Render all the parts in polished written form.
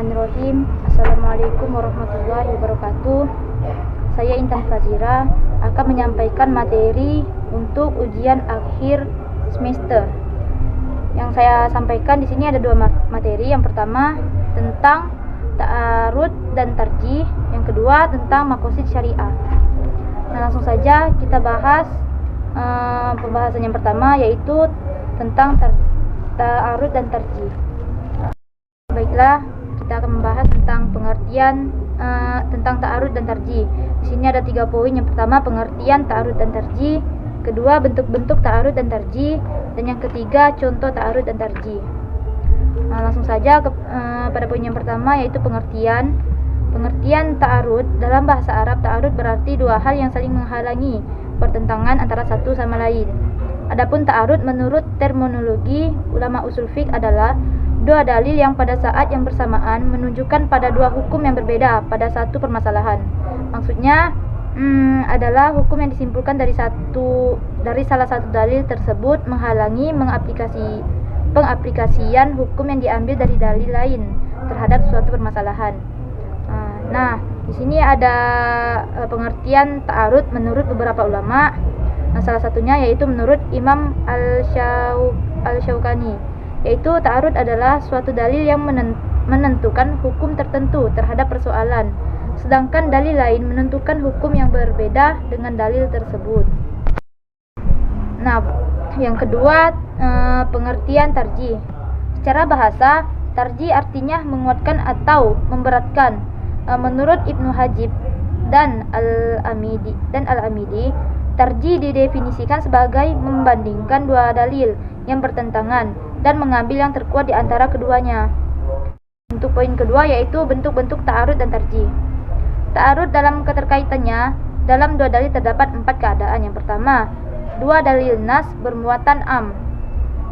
Bismillahirrahmanirrahim. Assalamualaikum warahmatullahi wabarakatuh. Saya Intan Fazira akan menyampaikan materi untuk ujian akhir semester. Yang saya sampaikan di sini ada dua materi. Yang pertama tentang ta'arud dan tarjih, yang kedua tentang maqasid syariah. Nah, langsung saja kita bahas pembahasan yang pertama, yaitu tentang ta'arud dan tarjih. Baiklah, kita akan membahas tentang pengertian tentang ta'arud dan tarjih. Di sini ada 3 poin. Yang pertama, pengertian ta'arud dan tarjih. Kedua, bentuk-bentuk ta'arud dan tarjih. Dan yang ketiga, contoh ta'arud dan tarjih. Langsung saja pada poin yang pertama, yaitu pengertian. Pengertian ta'arud dalam bahasa Arab, ta'arud berarti dua hal yang saling menghalangi pertentangan antara satu sama lain. Adapun ta'arud menurut terminologi ulama usul fiqh adalah dua dalil yang pada saat yang bersamaan menunjukkan pada dua hukum yang berbeda pada satu permasalahan. Maksudnya adalah hukum yang disimpulkan dari salah satu dalil tersebut menghalangi pengaplikasian hukum yang diambil dari dalil lain terhadap suatu permasalahan. Nah, di sini ada pengertian ta'arud menurut beberapa ulama. Salah satunya yaitu menurut Imam Al-Syaukani, yaitu ta'arud adalah suatu dalil yang menentukan hukum tertentu terhadap persoalan, sedangkan dalil lain menentukan hukum yang berbeda dengan dalil tersebut. Nah, yang kedua, pengertian tarjih. Secara bahasa, tarjih artinya menguatkan atau memberatkan. Menurut Ibnu Hajib dan Al-Amidi, tarjih didefinisikan sebagai membandingkan dua dalil yang bertentangan dan mengambil yang terkuat di antara keduanya. Untuk poin kedua, yaitu bentuk-bentuk ta'arud dan tarjih. Ta'arud dalam keterkaitannya, dalam dua dalil terdapat 4 keadaan. Yang pertama, dua dalil nas bermuatan am.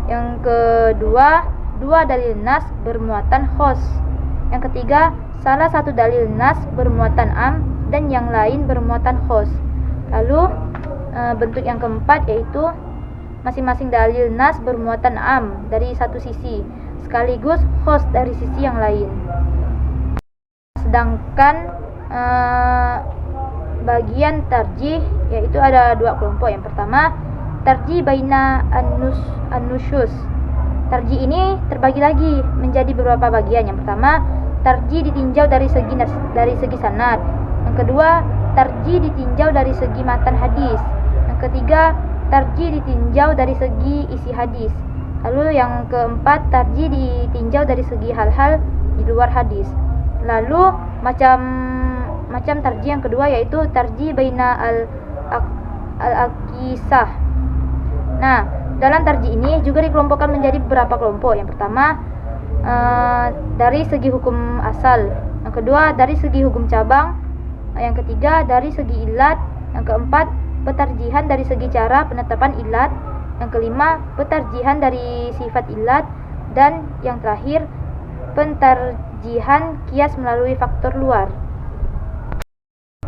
Yang kedua, dua dalil nas bermuatan khos. Yang ketiga, salah satu dalil nas bermuatan am dan yang lain bermuatan khos. Lalu bentuk yang keempat, yaitu masing-masing dalil nas bermuatan am dari satu sisi sekaligus khos dari sisi yang lain. Sedangkan bagian tarjih, yaitu ada 2 kelompok. Yang pertama, tarjih baina an-nusyus. Tarjih ini terbagi lagi menjadi beberapa bagian. Yang pertama, tarjih ditinjau dari segi sanad. Yang kedua, tarjih ditinjau dari segi matan hadis. Yang ketiga, tarjih ditinjau dari segi isi hadis. Lalu yang keempat, tarjih ditinjau dari segi hal-hal di luar hadis. Lalu macam tarjih yang kedua, yaitu tarjih baina al-aqisah. Nah, dalam tarjih ini juga dikelompokkan menjadi beberapa kelompok. Yang pertama, dari segi hukum asal. Yang kedua, dari segi hukum cabang. Yang ketiga, dari segi ilat. Yang keempat, petarjihan dari segi cara penetapan ilat. Yang kelima, petarjihan dari sifat ilat. Dan yang terakhir, pentarjihan kias melalui faktor luar.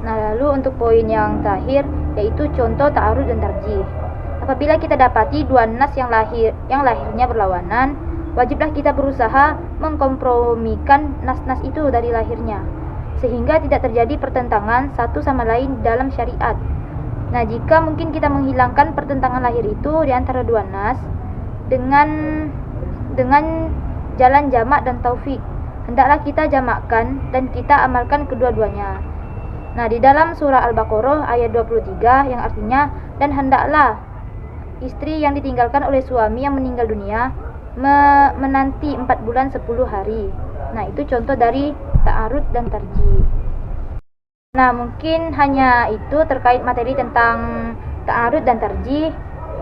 Nah, lalu untuk poin yang terakhir, yaitu contoh ta'arud dan tarjih. Apabila kita dapati dua nas yang lahirnya berlawanan, wajiblah kita berusaha mengkompromikan nas-nas itu dari lahirnya, sehingga tidak terjadi pertentangan satu sama lain dalam syariat. Nah, jika mungkin kita menghilangkan pertentangan lahir itu di antara dua nas dengan jalan jamak dan taufik, hendaklah kita jamakkan dan kita amalkan kedua-duanya. Nah, di dalam surah Al-Baqarah ayat 23 yang artinya, dan hendaklah istri yang ditinggalkan oleh suami yang meninggal dunia menanti 4 bulan 10 hari. Nah, itu contoh dari ta'arud dan tarjih. Nah, mungkin hanya itu terkait materi tentang ta'arud dan tarjih.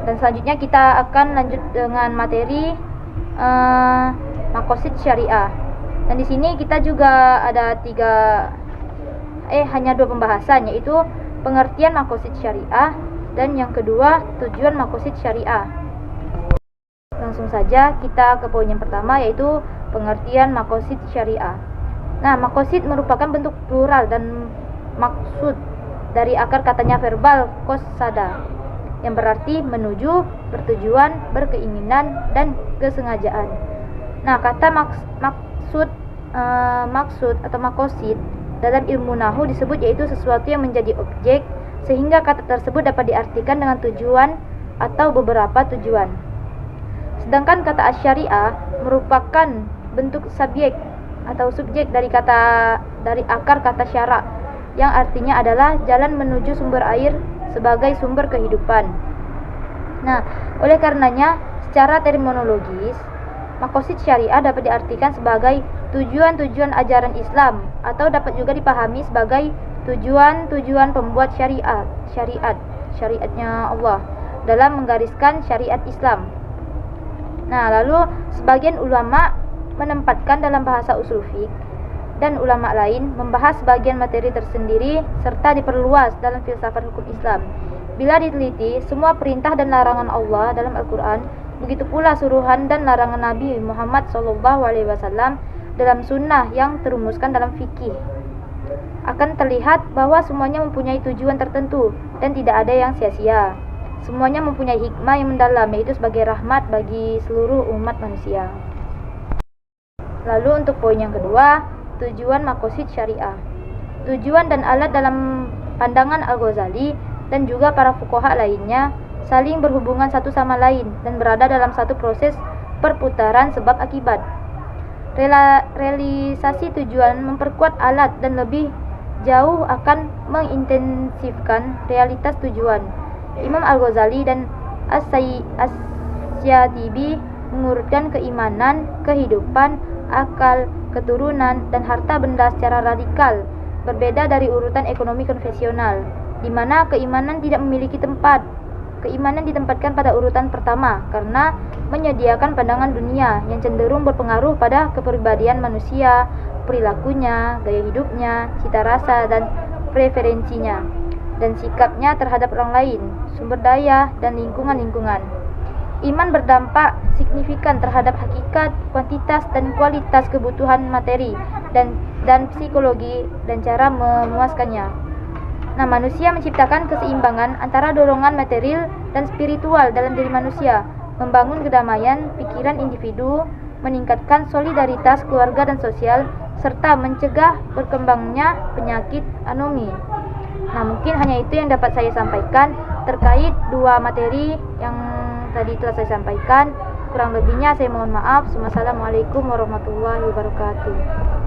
Dan selanjutnya kita akan lanjut dengan materi maqasid syariah. Dan di sini kita juga ada hanya 2 pembahasan, yaitu pengertian maqasid syariah dan yang kedua, tujuan maqasid syariah. Langsung saja kita ke poin yang pertama, yaitu pengertian maqasid syariah. Nah, maqasid merupakan bentuk plural dan maksud dari akar katanya verbal qasada, yang berarti menuju, bertujuan, berkeinginan, dan kesengajaan. Nah, kata maksud maksud atau makosid dalam ilmu nahu disebut yaitu sesuatu yang menjadi objek, sehingga kata tersebut dapat diartikan dengan tujuan atau beberapa tujuan. Sedangkan kata asy-syariah merupakan bentuk subjek atau subjek dari akar kata syara, yang artinya adalah jalan menuju sumber air sebagai sumber kehidupan. Nah, oleh karenanya secara terminologis makosid syariah dapat diartikan sebagai tujuan-tujuan ajaran Islam, atau dapat juga dipahami sebagai tujuan-tujuan pembuat syariatnya Allah dalam menggariskan syariat Islam. Nah, lalu sebagian ulama menempatkan dalam bahasa usul fiqh dan ulama lain membahas sebagian materi tersendiri serta diperluas dalam filsafat hukum Islam. Bila diteliti, semua perintah dan larangan Allah dalam Al-Quran, begitu pula suruhan dan larangan Nabi Muhammad SAW dalam sunnah yang terumuskan dalam fikih, akan terlihat bahwa semuanya mempunyai tujuan tertentu dan tidak ada yang sia-sia. Semuanya mempunyai hikmah yang mendalam, yaitu sebagai rahmat bagi seluruh umat manusia. Lalu untuk poin yang kedua, tujuan makosid syariah. Tujuan dan alat dalam pandangan Al-Ghazali dan juga para fuqaha lainnya saling berhubungan satu sama lain dan berada dalam satu proses perputaran sebab akibat. Realisasi tujuan memperkuat alat dan lebih jauh akan mengintensifkan realitas tujuan. Imam Al-Ghazali dan As-Syatibi mengurutkan keimanan, kehidupan, akal, keturunan, dan harta benda secara radikal, berbeda dari urutan ekonomi konvensional, di mana keimanan tidak memiliki tempat. Keimanan ditempatkan pada urutan pertama karena menyediakan pandangan dunia yang cenderung berpengaruh pada kepribadian manusia, perilakunya, gaya hidupnya, cita rasa dan preferensinya, dan sikapnya terhadap orang lain, sumber daya, dan lingkungan-lingkungan. Iman berdampak signifikan terhadap hakikat, kuantitas, dan kualitas kebutuhan materi dan psikologi dan cara memuaskannya. Nah, manusia menciptakan keseimbangan antara dorongan material dan spiritual dalam diri manusia, membangun kedamaian pikiran individu, meningkatkan solidaritas keluarga dan sosial, serta mencegah berkembangnya penyakit anomi. Nah, mungkin hanya itu yang dapat saya sampaikan terkait dua materi yang tadi telah saya sampaikan. Kurang lebihnya saya mohon maaf. Wassalamualaikum warahmatullahi wabarakatuh.